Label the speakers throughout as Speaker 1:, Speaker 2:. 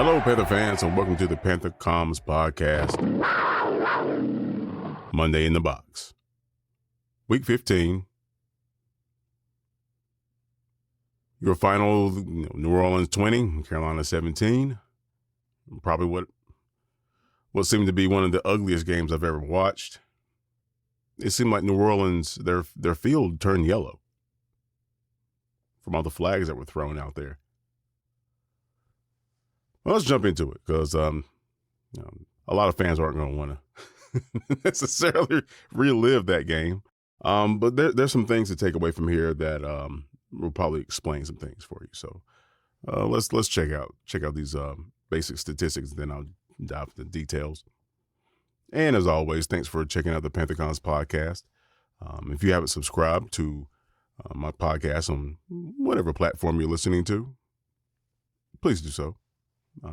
Speaker 1: Hello, Panther fans, and welcome to the Panther Comms Podcast. Monday in the Box. Week 15. Your final, New Orleans 20, Carolina 17. Probably what seemed to be one of the ugliest games I've ever watched. It seemed like New Orleans, their field turned yellow from all the flags that were thrown out there. Well, let's jump into it because a lot of fans aren't going to want to necessarily relive that game. But there's some things to take away from here that will probably explain some things for you. So let's check out these basic statistics, and then I'll dive into details. And as always, thanks for checking out the Panther Comms Podcast. If you haven't subscribed to my podcast on whatever platform you're listening to, please do so.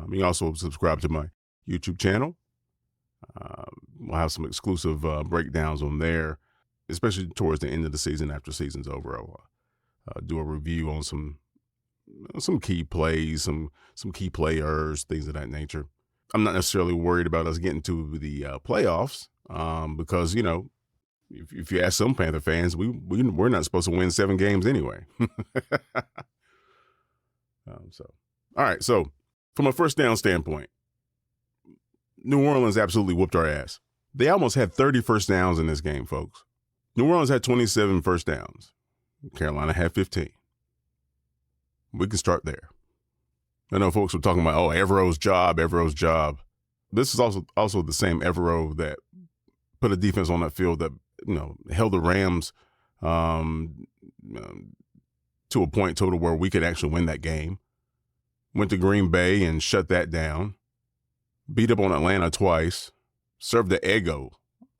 Speaker 1: You can also subscribe to my YouTube channel. We'll have some exclusive breakdowns on there, especially towards the end of the season after season's over. I'll do a review on some key plays, some key players, things of that nature. I'm not necessarily worried about us getting to the playoffs because, if you ask some Panther fans, we're not supposed to win 7 games anyway. All right, so from a first down standpoint, New Orleans absolutely whooped our ass. They almost had 30 first downs in this game, folks. New Orleans had 27 first downs. Carolina had 15. We can start there. I know folks were talking about, Evero's job. This is also the same Evero that put a defense on that field that, held the Rams to a point total where we could actually win that game. Went to Green Bay and shut that down. Beat up on Atlanta twice. Served the ego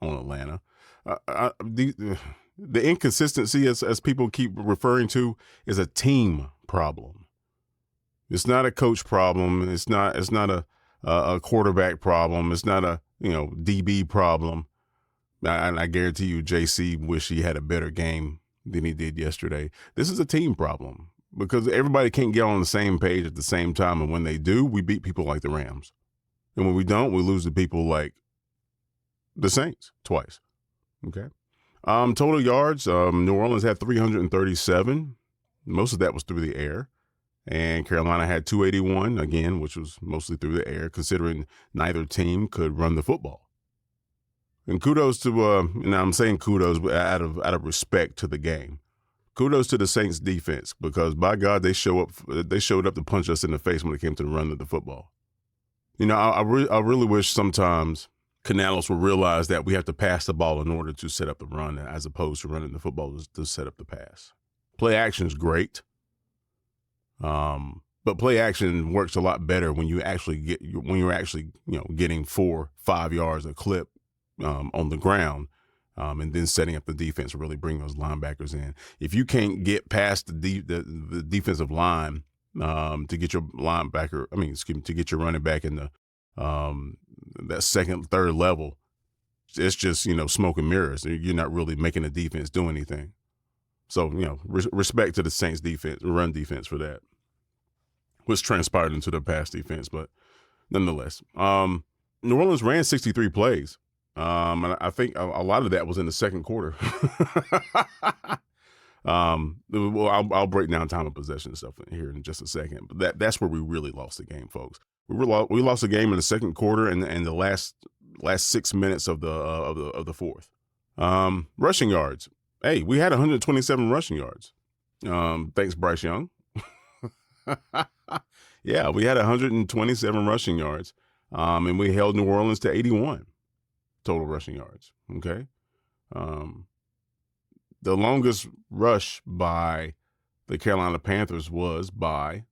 Speaker 1: on Atlanta. The inconsistency, as people keep referring to, is a team problem. It's not a coach problem. It's not a quarterback problem. It's not a DB problem. I guarantee you, JC wish he had a better game than he did yesterday. This is a team problem because everybody can't get on the same page at the same time, and when they do, we beat people like the Rams, and when we don't, we lose to people like the Saints twice. Okay. Total yards, New Orleans had 337. Most of that was through the air. And Carolina had 281, again, which was mostly through the air, considering neither team could run the football. And kudos to, and I'm saying kudos out of respect to the game. Kudos to the Saints defense, because by God, they showed up to punch us in the face when it came to the run of the football. I really wish sometimes Canales will realize that we have to pass the ball in order to set up the run, as opposed to running the football to set up the pass. Play action is great, but play action works a lot better when you're actually getting 4-5 yards a clip on the ground, and then setting up the defense to really bring those linebackers in. If you can't get past the defensive line to get your to get your running back in the that second, third level, it's just, smoke and mirrors. You're not really making the defense do anything. So, respect to the Saints defense, run defense for that, which transpired into the pass defense. But nonetheless, New Orleans ran 63 plays. And I think a lot of that was in the second quarter. I'll break down time of possession and stuff here in just a second. But that's where we really lost the game, folks. We lost the game in the second quarter and the last 6 minutes of the fourth. Rushing yards. Hey, we had 127 rushing yards. Thanks, Bryce Young. Yeah, we had 127 rushing yards. And we held New Orleans to 81 total rushing yards. Okay. The longest rush by the Carolina Panthers was by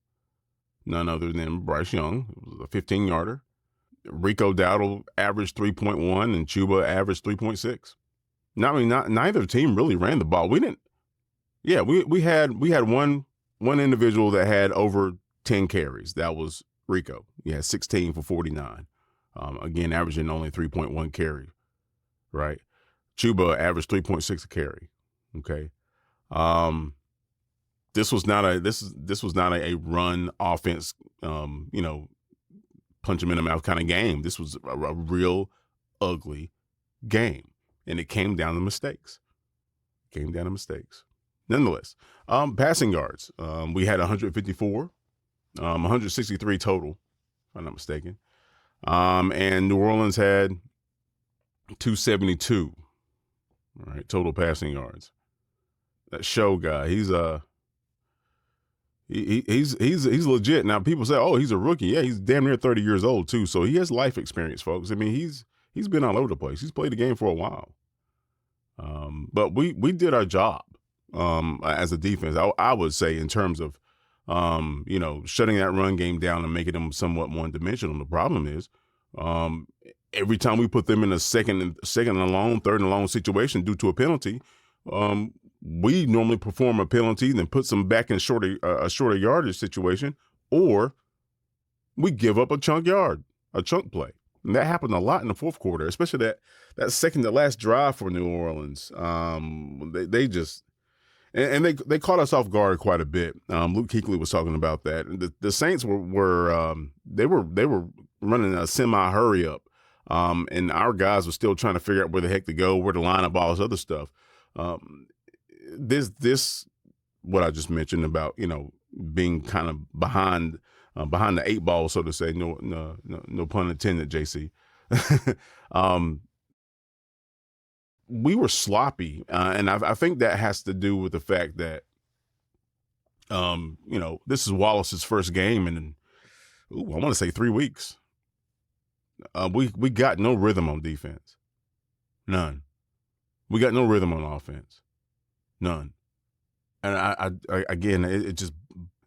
Speaker 1: none other than Bryce Young. It was a 15-yarder. Rico Dowdle averaged 3.1 and Chuba averaged 3.6. Neither team really ran the ball. We didn't. Yeah, we had one individual that had over 10 carries. That was Rico. He had 16 for 49. Again, averaging only 3.1 carry, right? Chuba averaged 3.6 a carry. Okay. This was not a run offense, punch him in the mouth kind of game. This was a real ugly game, and it came down to mistakes. Nonetheless, passing yards, we had 154, 163 total, if I'm not mistaken. And New Orleans had 272, all right, total passing yards. That Shough guy, he's legit. Now people say, oh, he's a rookie. Yeah, he's damn near 30 years old too. So he has life experience, folks. I mean, he's been all over the place. He's played the game for a while. But we did our job as a defense. I would say in terms of shutting that run game down and making them somewhat one-dimensional. The problem is every time we put them in a second and long, third and long situation due to a penalty, we normally perform a penalty and then put them back in a shorter yardage situation, or we give up a chunk play. And that happened a lot in the fourth quarter, especially that second to last drive for New Orleans. They just and they caught us off guard quite a bit. Luke Kuechly was talking about that. The Saints were running a semi hurry up, and our guys were still trying to figure out where the heck to go, where to line up, all this other stuff. This what I just mentioned about being kind of behind the eight ball, so to say. No pun intended, JC. We were sloppy, and I think that has to do with the fact that this is Wallace's first game in I want to say 3 weeks. We got no rhythm on defense, none. We got no rhythm on offense, none. And I again, it just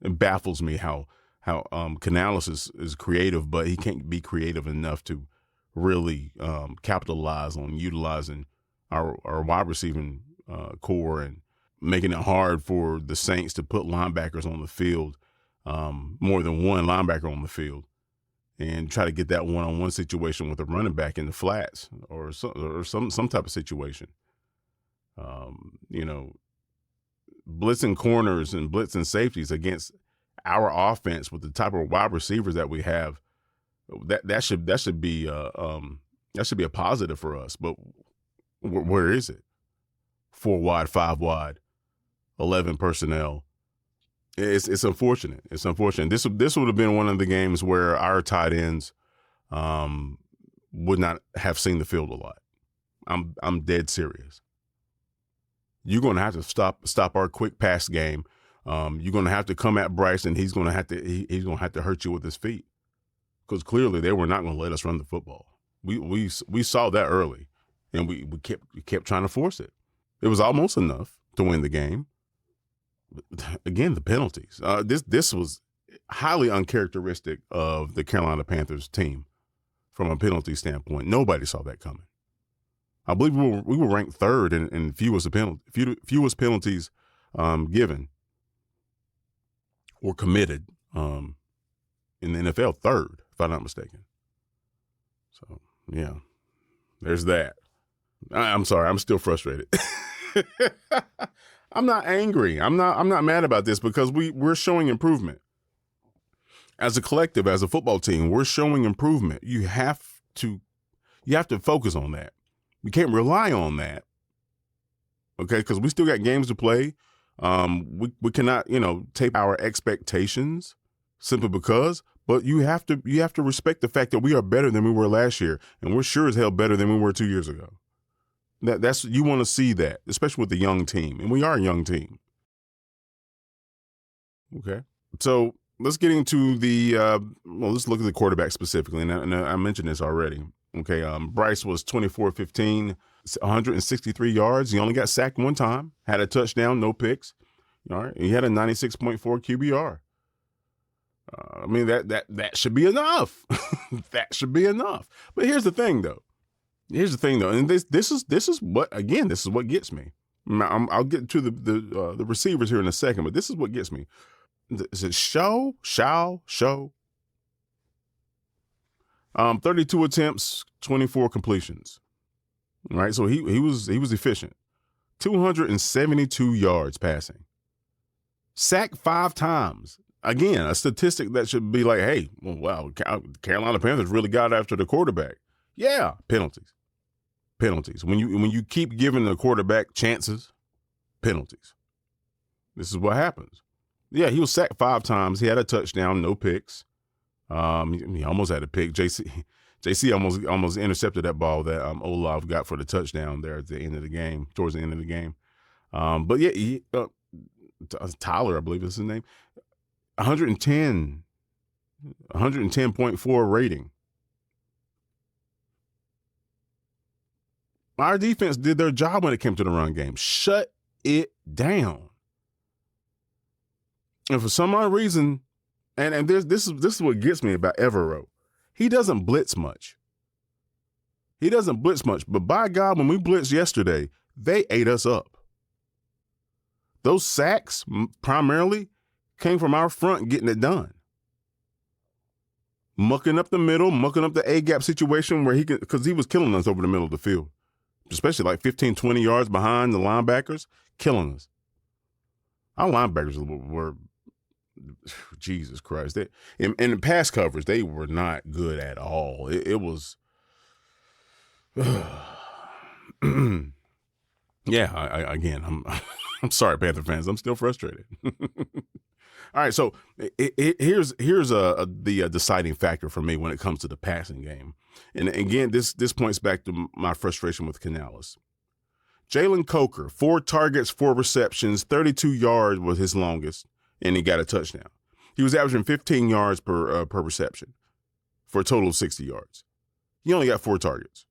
Speaker 1: baffles me how Canales is creative, but he can't be creative enough to really capitalize on utilizing our wide receiving core and making it hard for the Saints to put linebackers on the field, more than one linebacker on the field, and try to get that one-on-one situation with a running back in the flats or some type of situation. Blitzing corners and blitzing safeties against our offense with the type of wide receivers that we have, that should be a positive for us. But where is it? 4 wide, 5 wide, 11 personnel. It's unfortunate. It's unfortunate. This would have been one of the games where our tight ends would not have seen the field a lot. I'm dead serious. You're going to have to stop our quick pass game. You're going to have to come at Bryce, and he's going to have to hurt you with his feet, because clearly they were not going to let us run the football. We saw that early, and we kept trying to force it. It was almost enough to win the game. But again, the penalties. This was highly uncharacteristic of the Carolina Panthers team from a penalty standpoint. Nobody saw that coming. I believe we were ranked third in fewest penalties given or committed in the NFL, third, if I'm not mistaken. So yeah, there's that. I'm sorry, I'm still frustrated. I'm not angry. I'm not mad about this, because we're showing improvement as a collective, as a football team. We're showing improvement. You have to focus on that. We can't rely on that, okay? Because we still got games to play. We cannot, tape our expectations simply because. But you have to respect the fact that we are better than we were last year, and we're sure as hell better than we were 2 years ago. That's you want to see that, especially with the young team, and we are a young team. Okay, so let's get into let's look at the quarterback specifically, and I mentioned this already. Okay, Bryce was 24-15, 163 yards. He only got sacked one time, had a touchdown, no picks. All right, he had a 96.4 QBR. I mean, that should be enough. That should be enough. But here's the thing, though. And this is what gets me. I'll get to the receivers here in a second, but this is what gets me. Is it Shough? 32 attempts, 24 completions. All right, so he was efficient. 272 yards passing. Sacked 5 times. again, a statistic that should be like, hey, well, wow, Carolina Panthers really got after the quarterback. Yeah, penalties. When you keep giving the quarterback chances, penalties. This is what happens. Yeah, he was sacked 5 times. He had a touchdown, no picks. He almost had a pick. JC almost intercepted that ball that Olaf got for the touchdown there at the end of the game, towards the end of the game. But yeah, Tyler, I believe is his name, 110.4 rating. Our defense did their job when it came to the run game. Shut it down. And for some odd reason, and this is what gets me about Evero. He doesn't blitz much. But by God, when we blitzed yesterday, they ate us up. Those sacks primarily came from our front getting it done. Mucking up the middle, mucking up the A-gap situation where because he was killing us over the middle of the field, especially like 15, 20 yards behind the linebackers, killing us. Our linebackers were Jesus Christ. In the pass coverage, they were not good at all. It was, yeah. Again, I'm sorry, Panther fans. I'm still frustrated. All right, so here's the deciding factor for me when it comes to the passing game, and again, this points back to my frustration with Canales. Jalen Coker, 4 targets, 4 receptions, 32 yards was his longest, and he got a touchdown. He was averaging 15 yards per reception for a total of 60 yards. He only got 4 targets.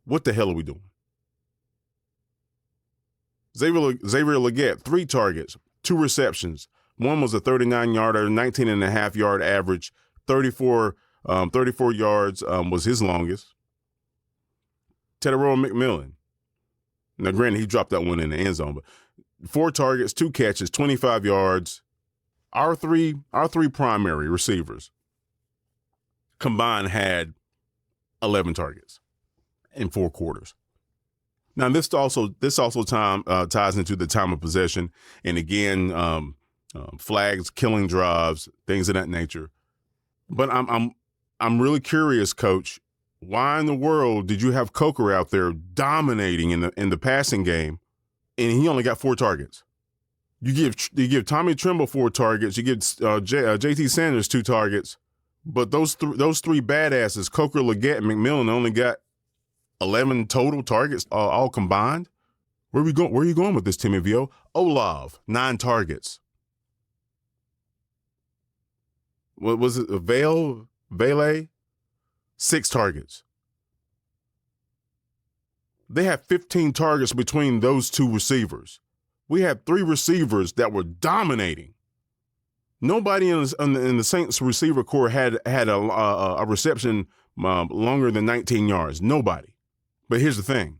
Speaker 1: What the hell are we doing? Xavier Legette, 3 targets, 2 receptions. One was a 39-yarder, 19.5-yard average, 34 yards was his longest. Teteroa McMillan. Now, granted, he dropped that one in the end zone, but 4 targets, 2 catches, 25 yards. Our three primary receivers combined had 11 targets in 4 quarters. Now, this also ties into the time of possession, and again, flags, killing drives, things of that nature. But I'm really curious, Coach. Why in the world did you have Coker out there dominating in the passing game, and he only got 4 targets? You give Tommy Tremble 4 targets. You give JT Sanders 2 targets, but those 3 badasses, Coker, Legette, and McMillan, only got 11 total targets all combined. Where are you going with this, Timmy V.O? Olaf, 9 targets. What was it? Vele, 6 targets. They had 15 targets between those 2 receivers. We had 3 receivers that were dominating. Nobody in the Saints receiver core had a reception longer than 19 yards. Nobody. But here's the thing: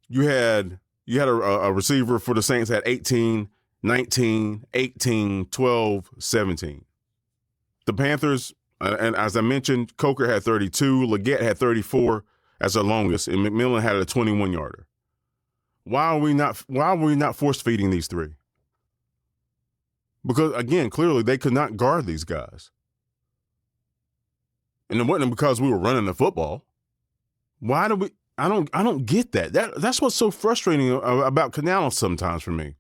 Speaker 1: you had a receiver for the Saints had 18, 19, 18, 12, 17. The Panthers, and as I mentioned, Coker had 32, Legette had 34 as the longest, and McMillan had a 21-yarder. Why are we not force feeding these 3? Because again, clearly they could not guard these guys. And it wasn't because we were running the football. Why do we? I don't get that. That's what's so frustrating about Canales sometimes for me.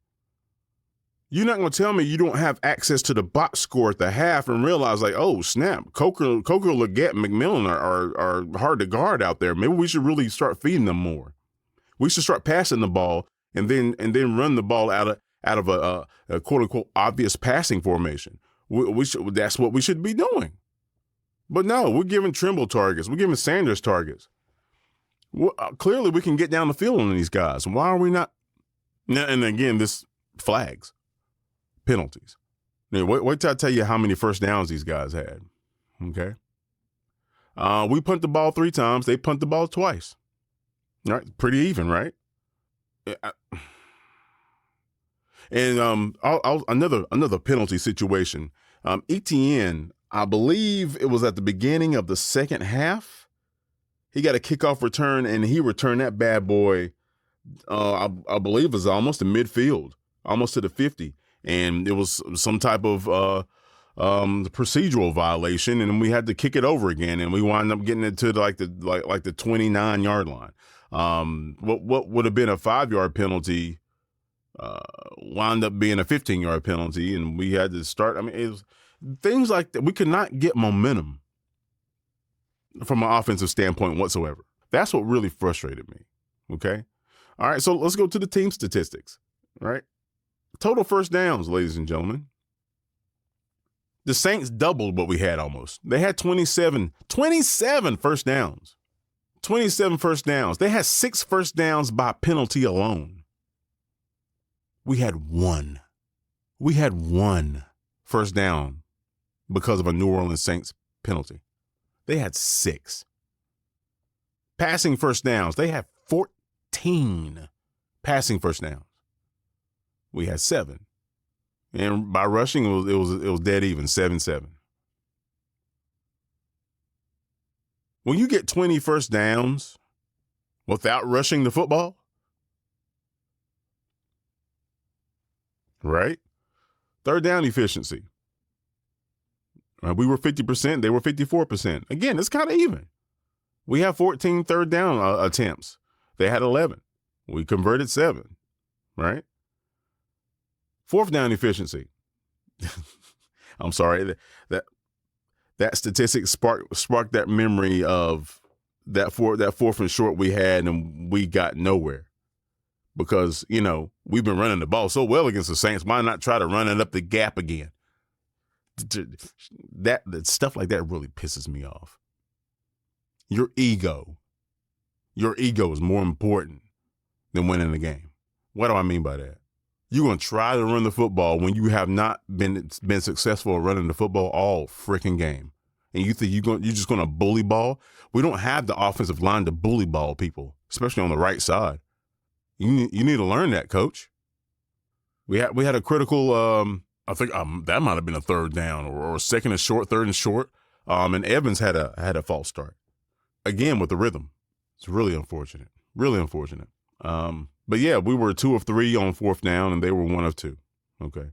Speaker 1: You're not going to tell me you don't have access to the box score at the half and realize, like, oh, snap, Coker, Legette, and McMillan are hard to guard out there. Maybe we should really start feeding them more. We should start passing the ball and then run the ball out of a quote unquote obvious passing formation. That's what we should be doing. But no, we're giving Trimble targets. We're giving Sanders targets. Clearly, we can get down the field on these guys. Why are we not? And again, this flags, penalties. Wait till I tell you how many first downs these guys had. Okay. We punt the ball 3 times. They punt the ball twice. All right, pretty even, right? And another penalty situation. ETN, I believe it was at the beginning of the second half. He got a kickoff return, and he returned that bad boy, I believe it was almost to midfield, almost to the 50. and it was some type of procedural violation, and we had to kick it over again, and we wound up getting it to the 29-yard line. What would have been a 5-yard penalty wound up being a 15-yard penalty, and we had to start. I mean, it was things like that. We could not get momentum from an offensive standpoint whatsoever. That's what really frustrated me. Okay. All right. So let's go to the team statistics. All right. Total first downs, ladies and gentlemen. The Saints doubled what we had almost. They had 27 first downs. 27 first downs. They had 6 first downs by penalty alone. We had one. We had 1 first down because of a New Orleans Saints penalty. They had 6. Passing first downs. They had 14 passing first downs. We had 7. And by rushing, it was dead even, 7-7. When you get 20 first downs without rushing the football, right? Third down efficiency. We were 50%. They were 54%. Again, it's kind of even. We have 14 third down attempts. They had 11. We converted 7, right? Fourth down efficiency. I'm sorry. That statistic sparked that memory of that fourth and short we had, and we got nowhere. Because, we've been running the ball so well against the Saints. Why not try to run it up the gap again? That stuff like that really pisses me off. Your ego is more important than winning the game. What do I mean by that? You're going to try to run the football when you have not been successful at running the football all freaking game. And you think you're just going to bully ball? We don't have the offensive line to bully ball people, especially on the right side. You need to learn that, coach. We had a critical, I think that might have been a third down or second and short, third and short. And Evans had a false start. Again, with the rhythm. It's really unfortunate. Really unfortunate. But yeah, we were 2 of 3 on fourth down, and they were 1 of 2. Okay.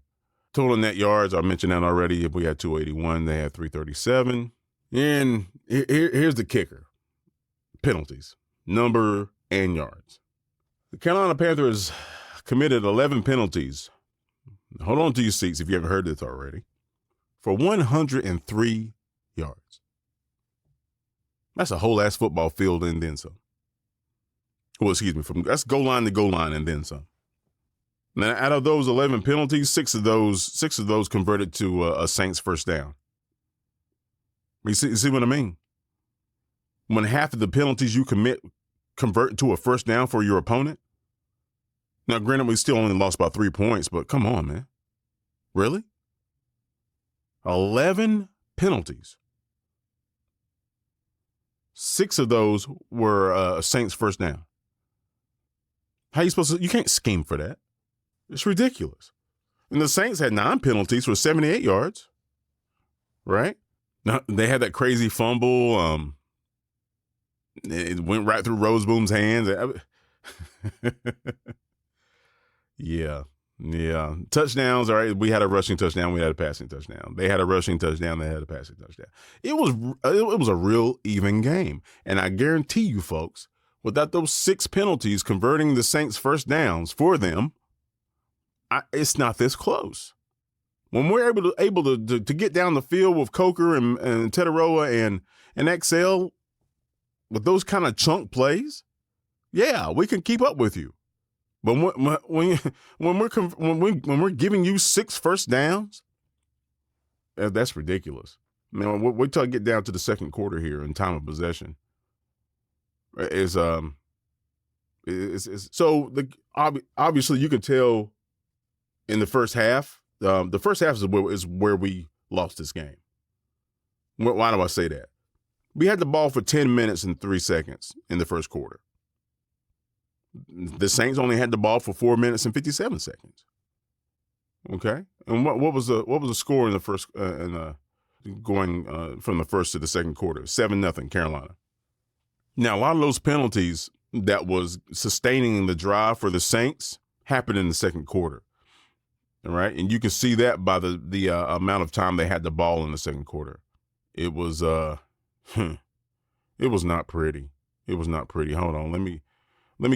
Speaker 1: Total net yards, I mentioned that already. If we had 281, they had 337. And here's the kicker. Penalties. Number and yards. The Carolina Panthers committed 11 penalties. Hold on to your seats if you haven't heard this already. For 103 yards. That's a whole ass football field and then some. Well, excuse me, that's goal line to goal line and then some. Now, out of those 11 penalties, 6 of those converted to a Saints first down. You see what I mean? When half of the penalties you convert to a first down for your opponent. Now, granted, we still only lost by 3 points, but come on, man. Really? 11 penalties. 6 of those were Saints first down. How you supposed to? You can't scheme for that. It's ridiculous. And the Saints had 9 penalties for 78 yards. Right? Now, they had that crazy fumble. It went right through Roseboom's hands. Yeah. Touchdowns, all right. We had a rushing touchdown. We had a passing touchdown. They had a rushing touchdown. They had a passing touchdown. It was a real even game. And I guarantee you, folks, without those 6 penalties converting the Saints first downs for them, it's not this close. When we're able to get down the field with Coker and Teteroa and XL with those kind of chunk plays, yeah, we can keep up with you. But when we're giving you 6 first downs, that's ridiculous. I mean, wait till I get down to the second quarter here in time of possession. Obviously you can tell in the first half. The first half is where we lost this game. Why do I say that? We had the ball for 10 minutes and 3 seconds in the first quarter. The Saints only had the ball for 4 minutes and 57 seconds. Okay, and what was the score in the first going from the first to the second quarter? 7-0 Carolina. Now a lot of those penalties that was sustaining the drive for the Saints happened in the second quarter. right? And you can see that by the amount of time they had the ball in the second quarter. It was it was not pretty. It was not pretty. Hold on, let me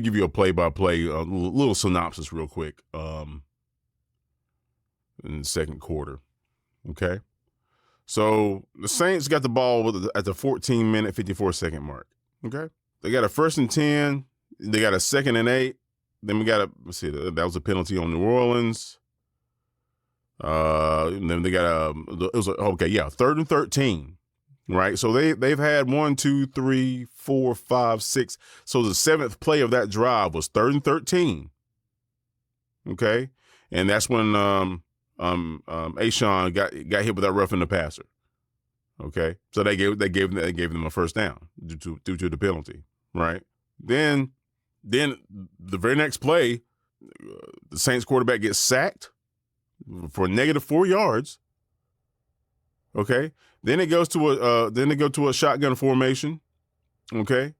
Speaker 1: give you a play-by-play, little synopsis real quick. In the second quarter, okay. So the Saints got the ball at the 14-minute, 54-second mark. Okay, they got a 1st and 10. They got a 2nd and 8. Then we got that was a penalty on New Orleans. And then they got 3rd and 13. Right, so they've had 1, 2, 3, 4, 5, 6. So the 7th play of that drive was 3rd and 13. Okay, and that's when Shough got hit with that roughing the passer. Okay, so they gave them a first down due to the penalty. Right, then the very next play, the Saints quarterback gets sacked for -4 yards. Okay, then it goes to a shotgun formation. Okay,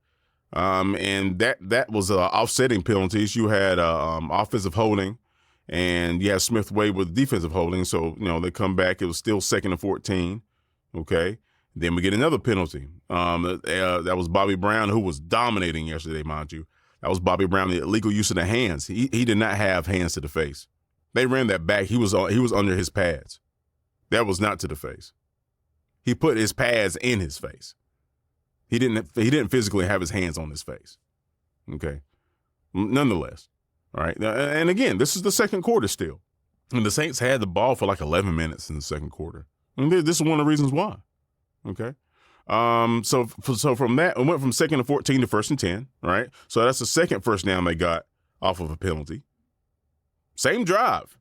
Speaker 1: and that was offsetting penalties. You had offensive holding, and you had Smith Wade with defensive holding. So they come back. It was still 2nd and 14. Okay, then we get another penalty. That was Bobby Brown, who was dominating yesterday, mind you. That was Bobby Brown, the illegal use of the hands. He did not have hands to the face. They ran that back. He was under his pads. That was not to the face. He put his pads in his face. He didn't physically have his hands on his face. Okay. Nonetheless. All right. And again, this is the second quarter still. And the Saints had the ball for like 11 minutes in the second quarter. And this is one of the reasons why. Okay. So from that, it went from 2nd and 14 to 1st and 10. Right. So that's the second first down they got off of a penalty. Same drive.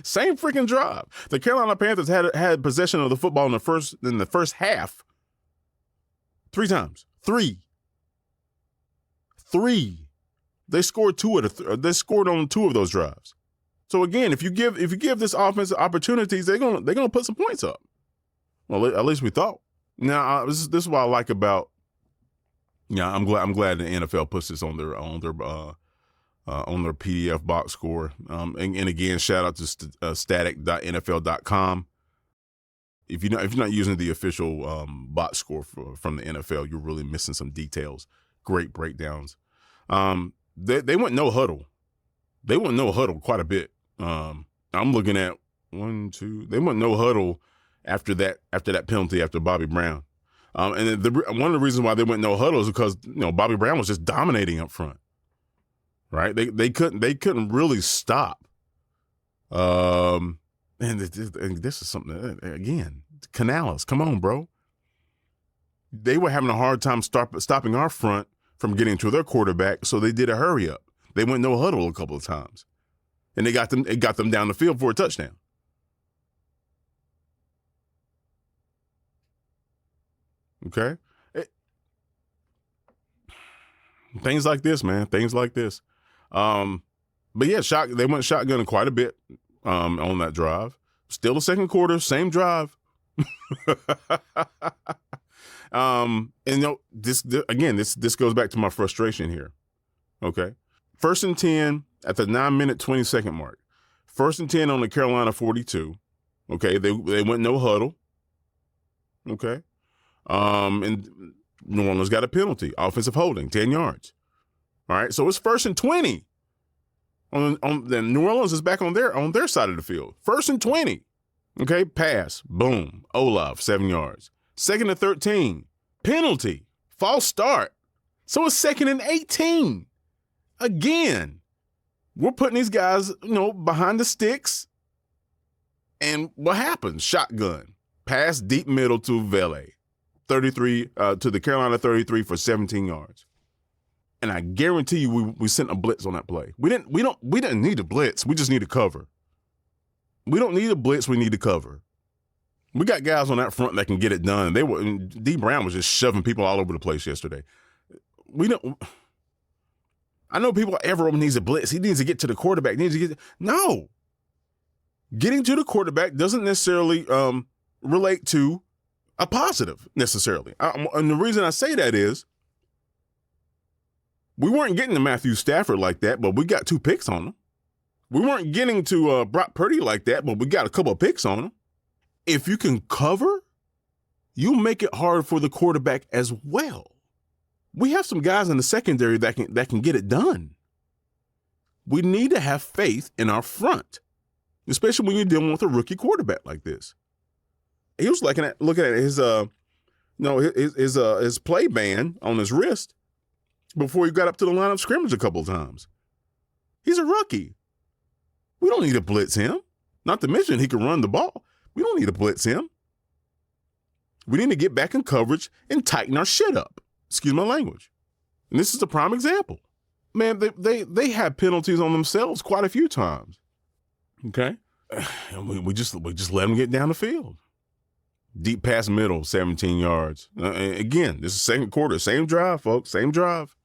Speaker 1: Same freaking drive. The Carolina Panthers had possession of the football in the first half 3 times. Three. They scored they scored on 2 of those drives. So again, if you give this offense opportunities, they're gonna put some points up. Well, at least we thought. Now this is what I like about. Yeah, I'm glad the NFL puts this on their PDF box score. And again, shout out to static.nfl.com. If you're not using the official box score from the NFL, you're really missing some details. Great breakdowns. They went no huddle. They went no huddle quite a bit. I'm looking at 1, 2. They went no huddle after that penalty after Bobby Brown. And one of the reasons why they went no huddle is because Bobby Brown was just dominating up front. Right? They couldn't really stop. And this is something again. Canales, come on, bro. They were having a hard time stopping our front from getting to their quarterback, so they did a hurry up. They went no huddle a couple of times, and it got them down the field for a touchdown. Okay, things like this, man. Things like this. But yeah, they went shotgunning quite a bit on that drive. Still the second quarter, same drive. And this goes back to my frustration here. Okay, 1st and 10 at the 9-minute 20-second mark. 1st and 10 on the Carolina 42. Okay, they went no huddle. Okay, and New Orleans got a penalty, offensive holding, 10 yards. All right, so it's 1st and 20. Then New Orleans is back on their side of the field. 1st and 20. Okay, pass, boom, Olaf, 7 yards. 2nd and 13, penalty, false start. So it's 2nd and 18. Again, we're putting these guys, behind the sticks. And what happens? Shotgun, pass deep middle to Vele, 33 to the Carolina 33 for 17 yards. And I guarantee you, we sent a blitz on that play. We didn't need a blitz. We just need to cover. We don't need a blitz. We need to cover. We got guys on that front that can get it done. D Brown was just shoving people all over the place yesterday. I know everyone needs a blitz. He needs to get to the quarterback. No. Getting to the quarterback doesn't necessarily relate to a positive necessarily. And the reason I say that is, we weren't getting to Matthew Stafford like that, but we got 2 picks on him. We weren't getting to Brock Purdy like that, but we got a couple of picks on him. If you can cover, you make it hard for the quarterback as well. We have some guys in the secondary that can get it done. We need to have faith in our front, especially when you're dealing with a rookie quarterback like this. He was looking at his play band on his wrist before he got up to the line of scrimmage a couple of times. He's a rookie. We don't need to blitz him. Not to mention he can run the ball. We don't need to blitz him. We need to get back in coverage and tighten our shit up. Excuse my language. And this is a prime example. Man, they had penalties on themselves quite a few times. Okay? And we just let them get down the field. Deep pass middle, 17 yards. Again, this is second quarter. Same drive, folks. Same drive.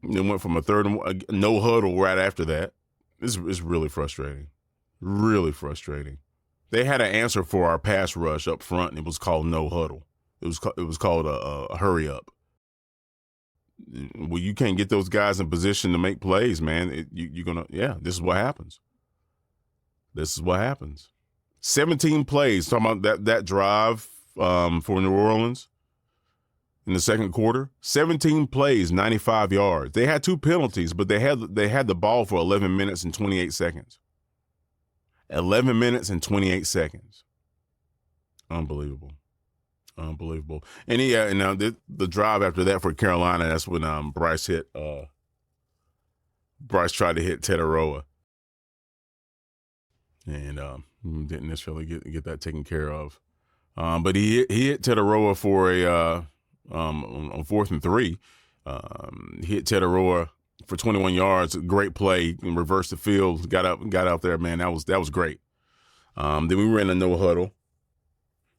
Speaker 1: It went from a third and no huddle right after that. It's really frustrating. Really frustrating. They had an answer for our pass rush up front, and it was called no huddle. It was called a hurry up. Well, you can't get those guys in position to make plays, man. This is what happens. This is what happens. 17 plays, talking about that drive for New Orleans in the second quarter. 17 plays, 95 yards. They had 2 penalties, but they had the ball for 11 minutes and 28 seconds. 11 minutes and 28 seconds. Unbelievable. Unbelievable. And the drive after that for Carolina, that's when Bryce tried to hit Tetaroa. And didn't necessarily get that taken care of. But he hit Tetaroa for on 4th and 3. He hit Tetaroa for 21 yards. Great play and reversed the field. Got out there, man. That was great. Then we ran a no huddle,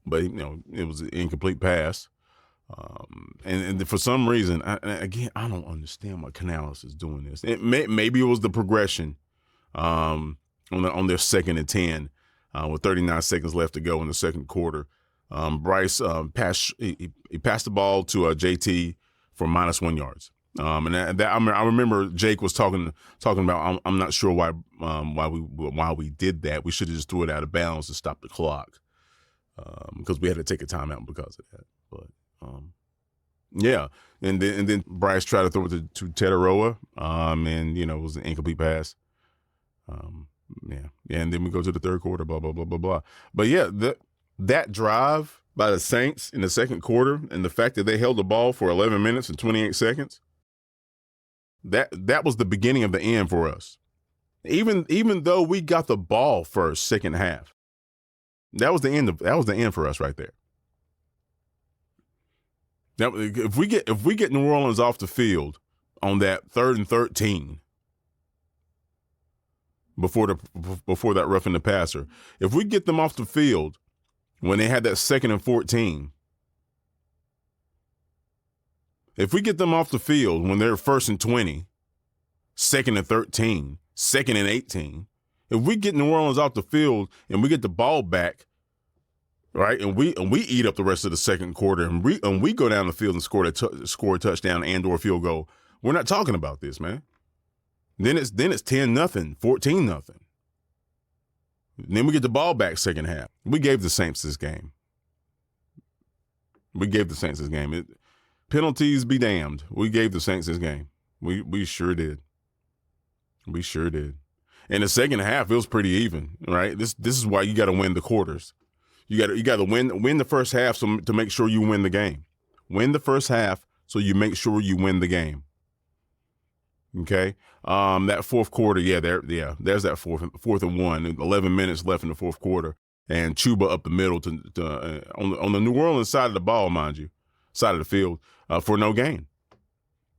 Speaker 1: but it was an incomplete pass. And for some reason, I don't understand why Canales is doing this. Maybe it was the progression on their 2nd and 10 with 39 seconds left to go in the second quarter. Bryce passed the ball to JT for -1 yards. I remember Jake was talking about. I'm not sure why we did that. We should have just threw it out of bounds to stop the clock because we had to take a timeout because of that. But yeah, and then Bryce tried to throw it to Tetaroa, and it was an incomplete pass. And then we go to the third quarter. Blah blah blah blah blah. But yeah, that drive by the Saints in the second quarter, and the fact that they held the ball for 11 minutes and 28 seconds. That was the beginning of the end for us. Even though we got the ball first, second half, that was the end for us right there. Now, if we get New Orleans off the field on that 3rd and 13 before that roughing the passer, if we get them off the field when they had that 2nd and 14. If we get them off the field when they're 1st and 20, 2nd and 13, 2nd and 18, if we get New Orleans off the field and we get the ball back, right, and we eat up the rest of the second quarter and we go down the field and score a touchdown and/or field goal, we're not talking about this, man. Then it's 10-0, 14-0. Then we get the ball back second half. We gave the Saints this game. Penalties be damned. We gave the Saints this game. We sure did. We sure did. In the second half, it was pretty even, right? This is why you got to win the quarters. You got to win the first half to make sure you win the game. Win the first half so you make sure you win the game. Okay, that fourth quarter, there's that fourth and 1, 11 minutes left in the fourth quarter, and Chuba up the middle on the New Orleans side of the ball, mind you, side of the field for no gain.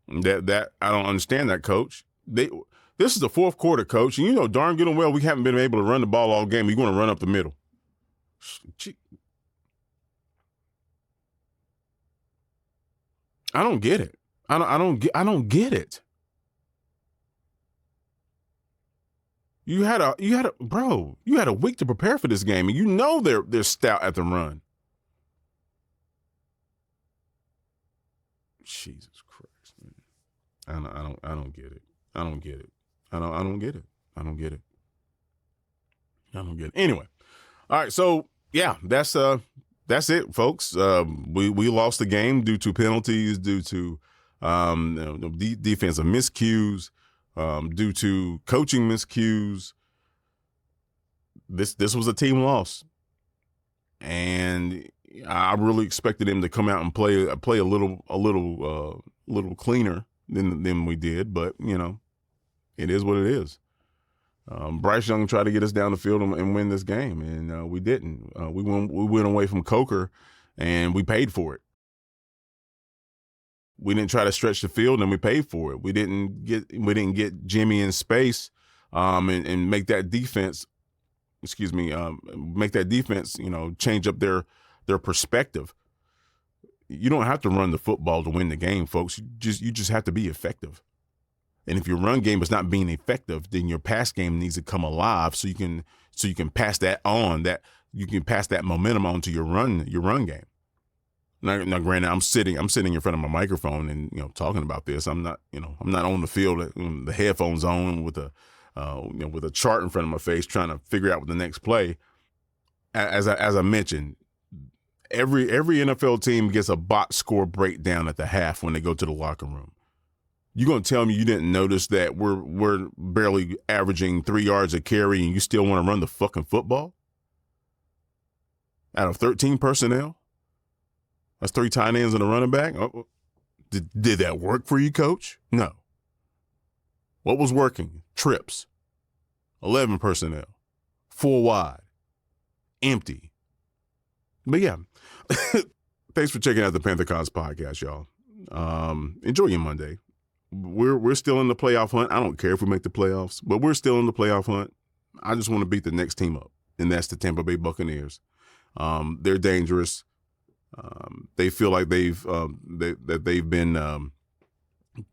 Speaker 1: That I don't understand that, coach. This is the fourth quarter, coach, and you know darn good and well we haven't been able to run the ball all game. You're going to run up the middle. I don't get it. I don't get it. You had a week to prepare for this game, and you know they're stout at the run. Jesus Christ, man. I don't get it. I don't get it. don't get it. Anyway. All right. So yeah, that's it, folks. We lost the game due to penalties, due to defensive miscues, due to coaching miscues. This was a team loss, and I really expected him to come out and play a little cleaner than we did. But it is what it is. Bryce Young tried to get us down the field and win this game, and we didn't. We went away from Coker, and we paid for it. We didn't try to stretch the field, and we paid for it. We didn't get Jimmy in space, and make that defense. Make that defense, change up their perspective. You don't have to run the football to win the game, folks. You just have to be effective. And if your run game is not being effective, then your pass game needs to come alive so you can pass that on, that you can pass that momentum on to your run game. Now granted, I'm sitting in front of my microphone and talking about this. I'm not on the field, the headphones on with a chart in front of my face trying to figure out what the next play. As I mentioned, every NFL team gets a box score breakdown at the half when they go to the locker room. You gonna tell me you didn't notice that we're barely averaging 3 yards a carry and you still want to run the fucking football? Out of 13 personnel? That's 3 tight ends and a running back? Oh, did that work for you, coach? No. What was working? Trips. 11 personnel. 4 wide. Empty. But yeah. Thanks for checking out the PantherCons podcast, y'all. Enjoy your Monday. We're still in the playoff hunt. I don't care if we make the playoffs, but we're still in the playoff hunt. I just want to beat the next team up, and that's the Tampa Bay Buccaneers. They're dangerous. They feel like they've been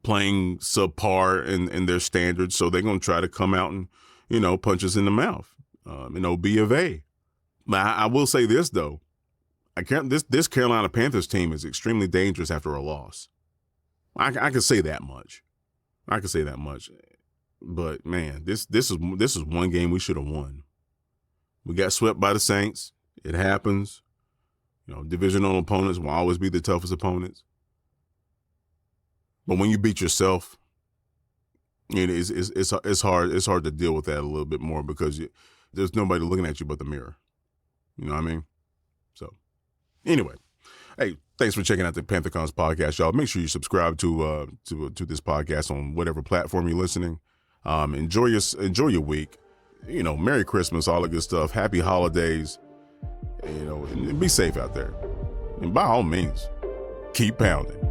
Speaker 1: playing subpar in their standards, so they're going to try to come out and punch us in the mouth. B of A. I will say this though, this Carolina Panthers team is extremely dangerous after a loss. I can say that much. But man, this is one game we should have won. We got swept by the Saints. It happens. Divisional opponents will always be the toughest opponents. But when you beat yourself, it's hard to deal with that a little bit more because there's nobody looking at you but the mirror. You know what I mean? So anyway, hey, thanks for checking out the PantherCons podcast, y'all. Make sure you subscribe to this podcast on whatever platform you're listening. Enjoy your week. Merry Christmas, all the good stuff. Happy holidays. And be safe out there. And by all means, keep pounding.